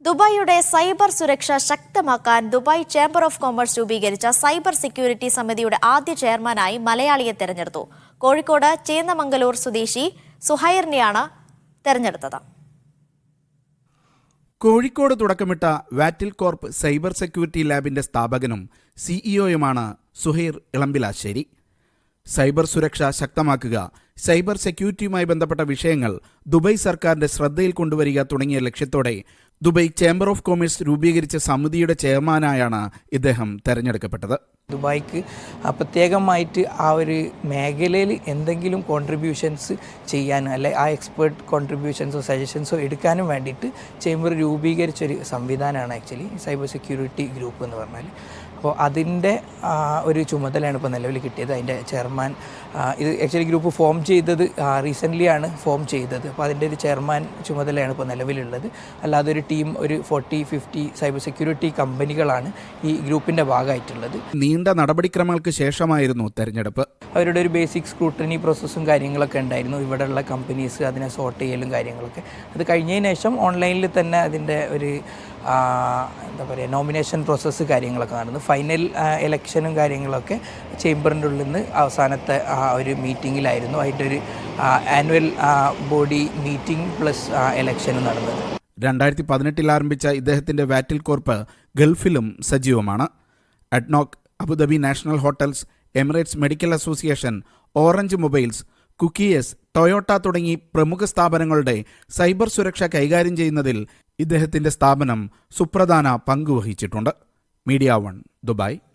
ദുബായിയുടെ cyber സുരക്ഷ ശക്തമാക്കാൻ Dubai chamber of commerce രൂപീകരിച്ച സൈബർ സെക്യൂരിറ്റി സമിതിയുടെ ആദ്യ ചെയർമാനായി മലയാളിയെ തെരഞ്ഞെടുത്തു. കോഴിക്കോട് ചേന്നമംഗലൂർ സ്വദേശി സുഹൈറിനെയാണ് തെരഞ്ഞെടുത്തത്. കോഴിക്കോട് തുടക്കമിട്ട വാറ്റിൽ കോർപ്പ് സൈബർ സെക്യൂരിറ്റി ലാബിന്റെ സ്ഥാപകനും സിഇഒയുമാണ് സുഹൈർ ഇളമ്പിലാശ്ശേരി. സൈബർ സുരക്ഷ ശക്തമാക്കുക, സൈബർ സെക്യൂരിറ്റിയുമായി ബന്ധപ്പെട്ട വിഷയങ്ങൾ ദുബായ് സർക്കാരിന്റെ ശ്രദ്ധയിൽ കൊണ്ടുവരിക തുടങ്ങിയ ലക്ഷ്യത്തോടെ ദുബായ് ചേംബർ ഓഫ് കൊമേഴ്സ് രൂപീകരിച്ച സമിതിയുടെ ചെയർമാനായാണ് ഇദ്ദേഹം തെരഞ്ഞെടുക്കപ്പെട്ടത്. ദുബായ്ക്ക് പ്രത്യേകമായിട്ട് ആ ഒരു മേഖലയിൽ എന്തെങ്കിലും കോൺട്രിബ്യൂഷൻസ് ചെയ്യാൻ അല്ലെ ആ എക്സ്പേർട്ട് കോൺട്രിബ്യൂഷൻസോ സജഷൻസോ എടുക്കാനും വേണ്ടിയിട്ട് ചേംബർ രൂപീകരിച്ചൊരു സംവിധാനമാണ് ആക്ച്വലി സൈബർ സെക്യൂരിറ്റി ഗ്രൂപ്പ് എന്ന് പറഞ്ഞാൽ. അപ്പോൾ അതിൻ്റെ ഒരു ചുമതലയാണ് ഇപ്പോൾ നിലവിൽ കിട്ടിയത്. അതിൻ്റെ ചെയർമാൻ ഇത് ആക്ച്വലി ഗ്രൂപ്പ് ഫോം ചെയ്തത് റീസെൻ്റ്ലി ആണ് ഫോം ചെയ്തത്. അപ്പോൾ അതിൻ്റെ ഒരു ചെയർമാൻ ചുമതലയാണ് ഇപ്പോൾ നിലവിലുള്ളത്. അല്ലാതെ ഒരു ടീം ഒരു 40-50 സൈബർ സെക്യൂരിറ്റി കമ്പനികളാണ് ഈ ഗ്രൂപ്പിൻ്റെ ഭാഗമായിട്ടുള്ളത്. നീണ്ട നടപടിക്രമങ്ങൾക്ക് ശേഷമായിരുന്നു തെരഞ്ഞെടുപ്പ്. അവരുടെ ഒരു ബേസിക് സ്ക്രൂട്ടനി പ്രോസസ്സും കാര്യങ്ങളൊക്കെ ഉണ്ടായിരുന്നു. ഇവിടെയുള്ള കമ്പനീസ് അതിനെ സോർട്ട് ചെയ്യലും കാര്യങ്ങളൊക്കെ അത് കഴിഞ്ഞതിന് ശേഷം ഓൺലൈനിൽ തന്നെ അതിൻ്റെ ഒരു എന്താ പറയുക നോമിനേഷൻ പ്രോസസ്സ് കാര്യങ്ങളൊക്കെ നടന്നു. ഫൈനൽ ഇലക്ഷനും കാര്യങ്ങളൊക്കെ ചേംബറിൻ്റെ ഉള്ളിൽ നിന്ന് അവസാനത്തെ ഒരു മീറ്റിങ്ങിലായിരുന്നു. അതിൻ്റെ ഒരു ആനുവൽ ബോഡി മീറ്റിംഗ് പ്ലസ് ഇലക്ഷനും നടന്നത്. 2018 ആരംഭിച്ച ഇദ്ദേഹത്തിന്റെ വാറ്റിൽ കോർപ്പ് ഗൾഫിലും സജീവമാണ്. ADNOC, Abu Dhabi National Hotels, Emirates Medical Association, Orange Mobiles, കുക്കിയസ്, ടൊയോട്ട തുടങ്ങി പ്രമുഖ സ്ഥാപനങ്ങളുടെ സൈബർ സുരക്ഷ കൈകാര്യം ചെയ്യുന്നതിൽ ഇദ്ദേഹത്തിന്റെ സ്ഥാപനം സുപ്രധാന പങ്കുവഹിച്ചിട്ടുണ്ട്. Media 1, Dubai.